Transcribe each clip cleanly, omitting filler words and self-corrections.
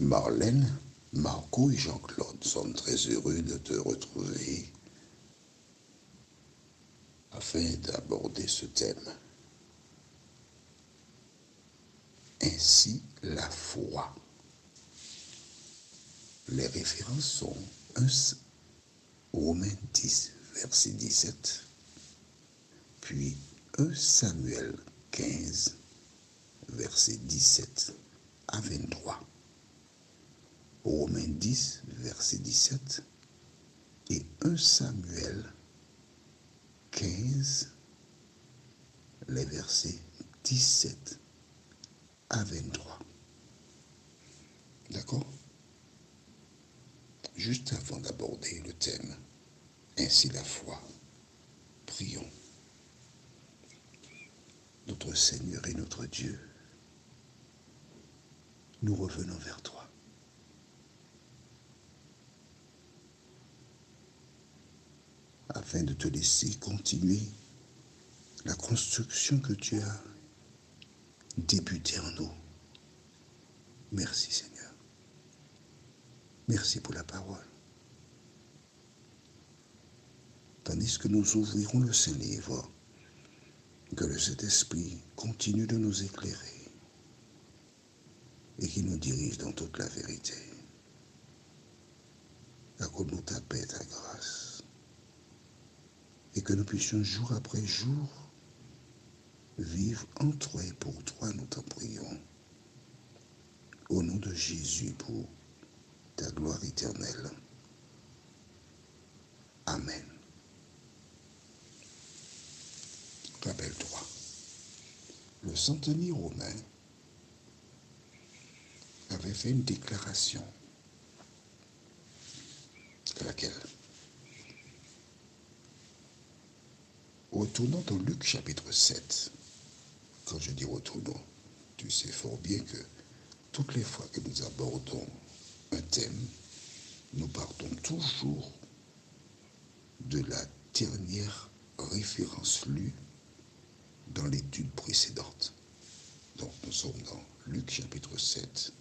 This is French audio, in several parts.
Marlène, Marco et Jean-Claude sont très heureux de te retrouver afin d'aborder ce thème. Ainsi, la foi. Les références sont 1 Romains 10, verset 17, puis 1 Samuel 15, verset 17 à 23. Romains 10, verset 17 et 1 Samuel 15, les versets 17 à 23. D'accord? Juste avant d'aborder le thème, ainsi la foi, prions. Notre Seigneur et notre Dieu, nous revenons vers toi. Afin de te laisser continuer la construction que tu as débutée en nous. Merci Seigneur. Merci pour la parole. Tandis que nous ouvrirons le Saint-Livre, que le Saint-Esprit continue de nous éclairer et qu'il nous dirige dans toute la vérité. Accorde-nous ta paix, ta grâce, et que nous puissions jour après jour vivre en toi et pour toi, nous t'en prions. Au nom de Jésus, pour ta gloire éternelle. Amen. Rappelle-toi, le centenier romain avait fait une déclaration. Laquelle? Retournons dans Luc chapitre 7. Quand je dis retournons, tu sais fort bien que toutes les fois que nous abordons un thème, nous partons toujours de la dernière référence lue dans l'étude précédente. Donc nous sommes dans Luc chapitre 7.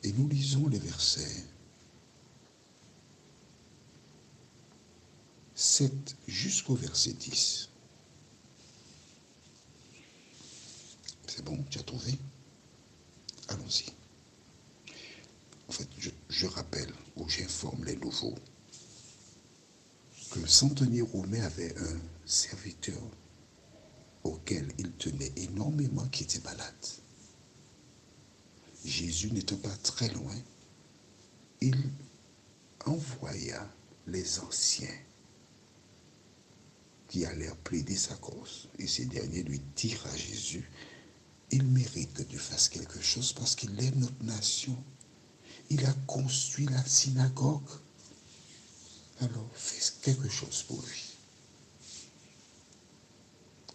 Et nous lisons les versets 7 jusqu'au verset 10. C'est bon, tu as trouvé? Allons-y. En fait, je rappelle ou j'informe les nouveaux que le centenier romain avait un serviteur auquel il tenait énormément qui était malade. Jésus n'étant pas très loin, il envoya les anciens qui allèrent plaider sa cause. Et ces derniers lui dirent à Jésus, il mérite que tu fasses quelque chose parce qu'il aime notre nation. Il a construit la synagogue. Alors, fais quelque chose pour lui.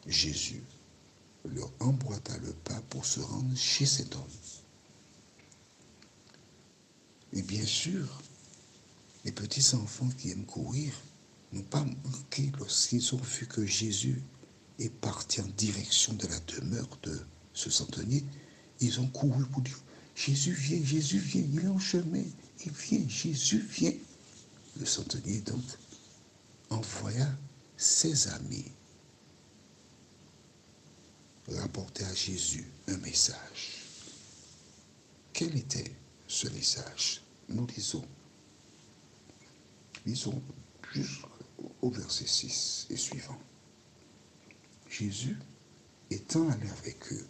Jésus leur emboîta le pas pour se rendre chez cet homme. Et bien sûr, les petits enfants qui aiment courir n'ont pas manqué lorsqu'ils ont vu que Jésus est parti en direction de la demeure de ce centenier. Ils ont couru pour dire, Jésus vient, il est en chemin, il vient, Jésus vient. Le centenier donc envoya ses amis rapporter à Jésus un message. Quel était ce message? Nous lisons jusqu'au verset 6 et suivant. Jésus, étant allé avec eux,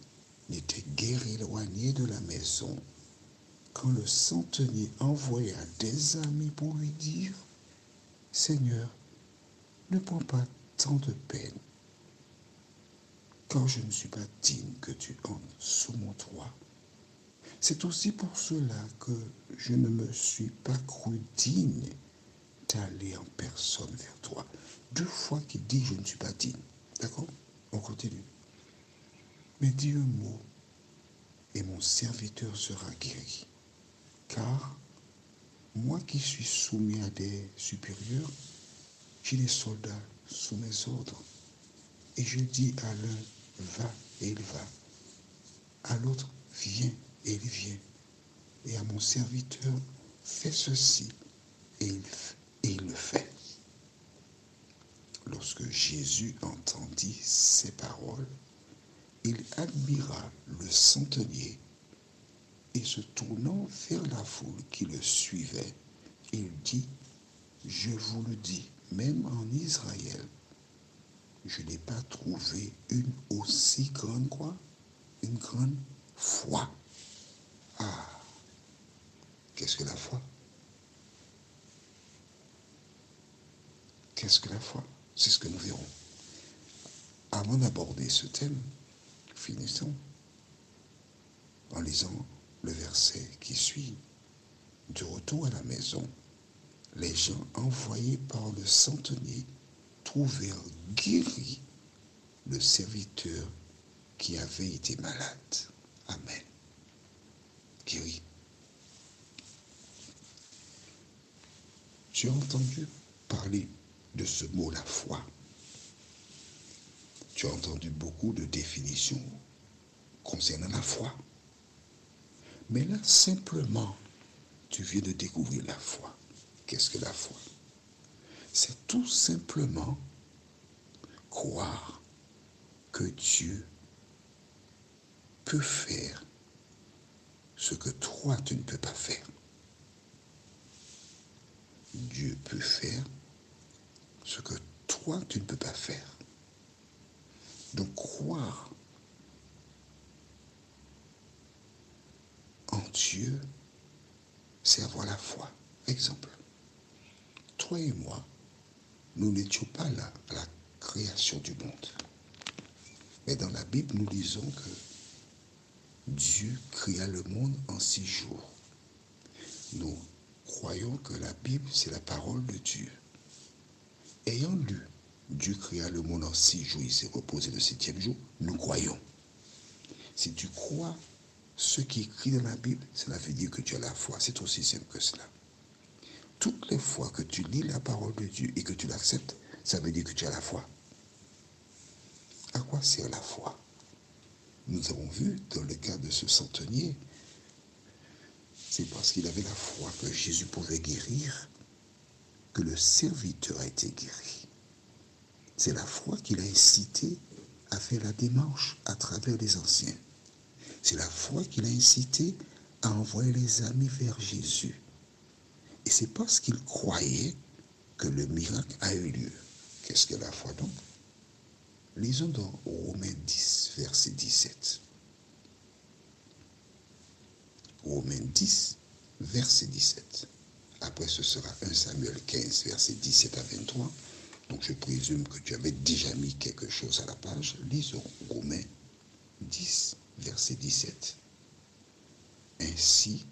n'était guère éloigné de la maison quand le centenier envoya des amis pour lui dire, Seigneur, ne prends pas tant de peine, car je ne suis pas digne que tu entres sous mon toit. C'est aussi pour cela que je ne me suis pas cru digne d'aller en personne vers toi. 2 fois qu'il dit je ne suis pas digne. D'accord? On continue. Mais dis un mot et mon serviteur sera guéri. Car moi qui suis soumis à des supérieurs, j'ai des soldats sous mes ordres. Et je dis à l'un, va, et il va. à l'autre, viens, et il vient. Et à mon serviteur, fais ceci, et il le fait. Lorsque Jésus entendit ces paroles, il admira le centenier et se tournant vers la foule qui le suivait, il dit, je vous le dis, même en Israël, je n'ai pas trouvé une aussi grande quoi? Une grande foi. Ah, qu'est-ce que la foi? Qu'est-ce que la foi? C'est ce que nous verrons. Avant d'aborder ce thème, finissons en lisant le verset qui suit. De retour à la maison, les gens envoyés par le centenier trouvèrent guéri le serviteur qui avait été malade. Amen. Guéri. Tu as entendu parler de ce mot, la foi. Tu as entendu beaucoup de définitions concernant la foi. Mais là, simplement, tu viens de découvrir la foi. Qu'est-ce que la foi? C'est tout simplement croire que Dieu peut faire ce que toi, tu ne peux pas faire. Dieu peut faire ce que toi, tu ne peux pas faire. Donc, croire en Dieu, c'est avoir la foi. Exemple, toi et moi, nous n'étions pas là à la création du monde. Mais dans la Bible, nous lisons que Dieu créa le monde en 6 jours. Nous croyons que la Bible, c'est la parole de Dieu. Ayant lu, Dieu créa le monde en 6 jours, il s'est reposé le 7e jour, nous croyons. Si tu crois ce qui est écrit dans la Bible, cela veut dire que tu as la foi. C'est aussi simple que cela. Toutes les fois que tu lis la parole de Dieu et que tu l'acceptes, ça veut dire que tu as la foi. À quoi sert la foi? Nous avons vu dans le cas de ce centenier, c'est parce qu'il avait la foi que Jésus pouvait guérir que le serviteur a été guéri. C'est la foi qui l'a incité à faire la démarche à travers les anciens. C'est la foi qui l'a incité à envoyer les amis vers Jésus. Et c'est parce qu'il croyait que le miracle a eu lieu. Qu'est-ce que la foi donc? Lisons dans Romains 10, verset 17. Romains 10, verset 17. Après, ce sera 1 Samuel 15, verset 17 à 23. Donc, je présume que tu avais déjà mis quelque chose à la page. Lisons Romains 10, verset 17. Ainsi,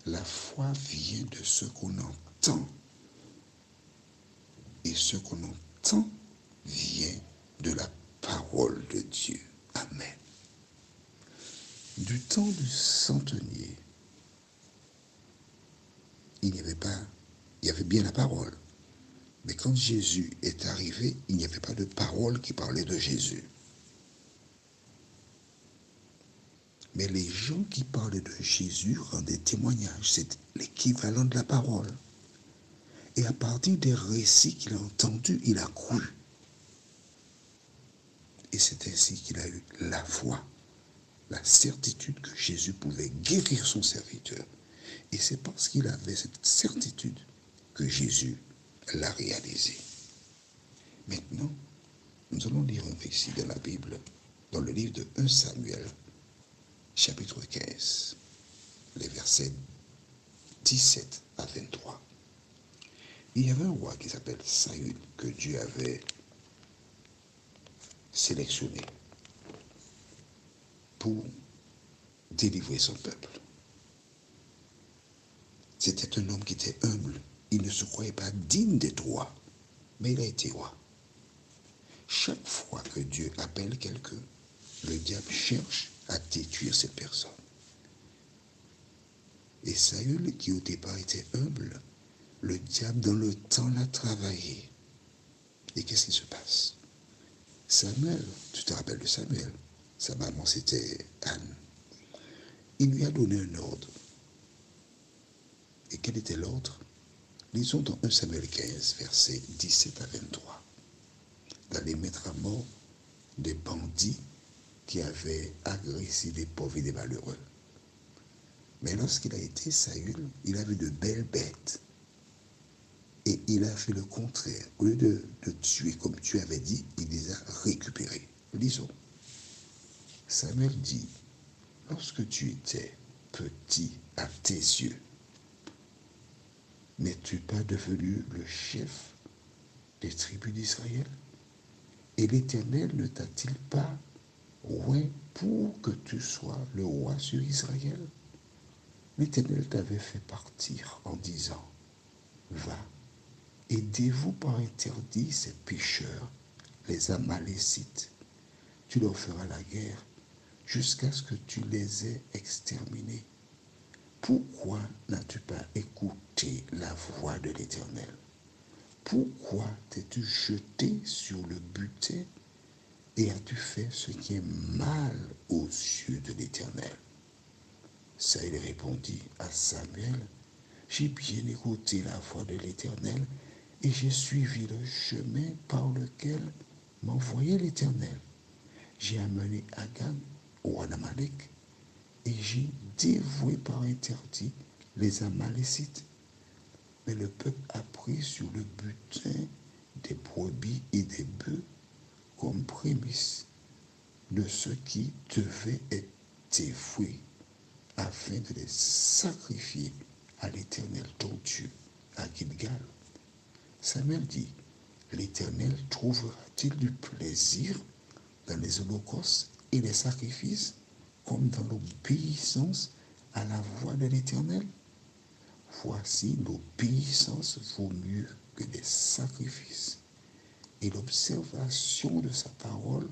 la foi vient de ce qu'on entend. Et ce qu'on entend vient de la parole de Dieu. Amen. Du temps du centenier, il y avait bien la parole. Mais quand Jésus est arrivé, il n'y avait pas de parole qui parlait de Jésus. Mais les gens qui parlaient de Jésus rendaient témoignage. C'est l'équivalent de la parole. Et à partir des récits qu'il a entendus, il a cru. Et c'est ainsi qu'il a eu la foi, la certitude que Jésus pouvait guérir son serviteur. Et c'est parce qu'il avait cette certitude que Jésus l'a réalisé. Maintenant, nous allons lire un récit de la Bible, dans le livre de 1 Samuel, chapitre 15, les versets 17 à 23. Il y avait un roi qui s'appelle Saül, que Dieu avait sélectionné pour délivrer son peuple. C'était un homme qui était humble. Il ne se croyait pas digne d'être roi, mais il a été roi. Chaque fois que Dieu appelle quelqu'un, le diable cherche à détruire cette personne. Et Saül, qui au départ était humble, le diable dans le temps l'a travaillé. Et qu'est-ce qui se passe? Samuel, tu te rappelles de Samuel? Sa maman, c'était Anne. Il lui a donné un ordre. Et quel était l'ordre? Lisons dans 1 Samuel 15, versets 17 à 23. D'aller mettre à mort des bandits qui avaient agressé des pauvres et des malheureux. Mais lorsqu'il a été Saül, il a vu de belles bêtes. Et il a fait le contraire. Au lieu de tuer comme tu avais dit, il les a récupérés. Lisons. Samuel dit, lorsque tu étais petit à tes yeux, n'es-tu pas devenu le chef des tribus d'Israël? Et l'Éternel ne t'a-t-il pas oint pour que tu sois le roi sur Israël? L'Éternel t'avait fait partir en disant, va, aidez-vous par interdit ces pécheurs, les Amalécites. Tu leur feras la guerre jusqu'à ce que tu les aies exterminés. Pourquoi n'as-tu pas écouté la voix de l'Éternel? Pourquoi t'es-tu jeté sur le butin et as-tu fait ce qui est mal aux yeux de l'Éternel? Saül répondit à Samuel, j'ai bien écouté la voix de l'Éternel et j'ai suivi le chemin par lequel m'envoyait l'Éternel. J'ai amené Agag, roi d'Amalek, et j'ai dévoué par interdit les Amalécites. Mais le peuple a pris sur le butin des brebis et des bœufs comme prémisse de ce qui devait être dévoué afin de les sacrifier à l'Éternel ton Dieu à Gilgal. Samuel dit, l'Éternel trouvera-t-il du plaisir dans les holocaustes et les sacrifices comme dans l'obéissance à la voix de l'Éternel? Voici, l'obéissance vaut mieux que les sacrifices, et l'observation de sa parole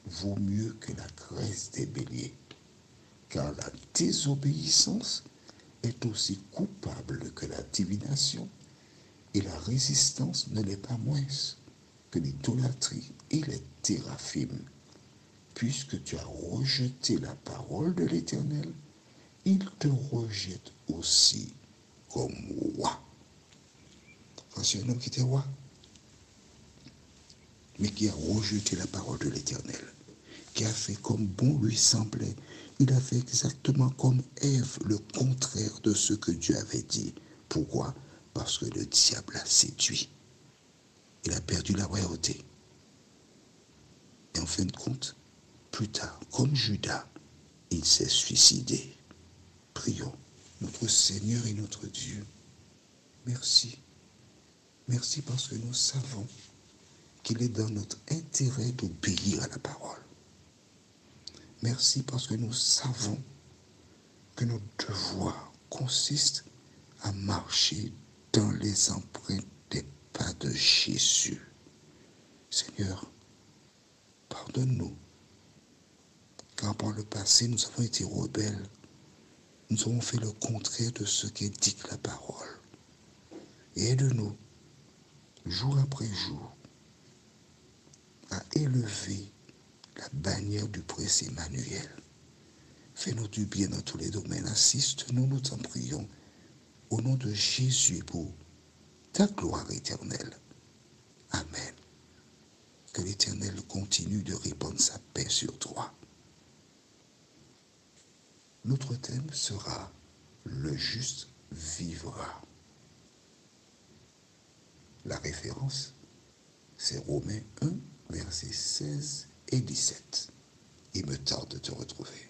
vaut mieux que la graisse des béliers. Car la désobéissance est aussi coupable que la divination, et la résistance ne l'est pas moins que l'idolâtrie et les théraphim. Puisque tu as rejeté la parole de l'Éternel, il te rejette aussi comme roi. C'est un homme qui était roi, mais qui a rejeté la parole de l'Éternel, qui a fait comme bon lui semblait. Il a fait exactement comme Ève, le contraire de ce que Dieu avait dit. Pourquoi? Parce que le diable l'a séduit. Il a perdu la royauté. Et en fin de compte, plus tard, comme Judas, il s'est suicidé. Prions. Notre Seigneur et notre Dieu, merci. Merci parce que nous savons qu'il est dans notre intérêt d'obéir à la parole. Merci parce que nous savons que notre devoir consiste à marcher dans les empreintes des pas de Jésus. Seigneur, pardonne-nous, car par le passé, nous avons été rebelles. Nous avons fait le contraire de ce qu'indique la parole. Et aide-nous, jour après jour, à élever la bannière du prince Emmanuel. Fais-nous du bien dans tous les domaines. Assiste-nous, nous t'en prions, au nom de Jésus, pour ta gloire éternelle. Amen. Que l'Éternel continue de répandre sa paix sur toi. Notre thème sera « Le juste vivra ». La référence, c'est Romains 1, versets 16 et 17. Il me tarde de te retrouver.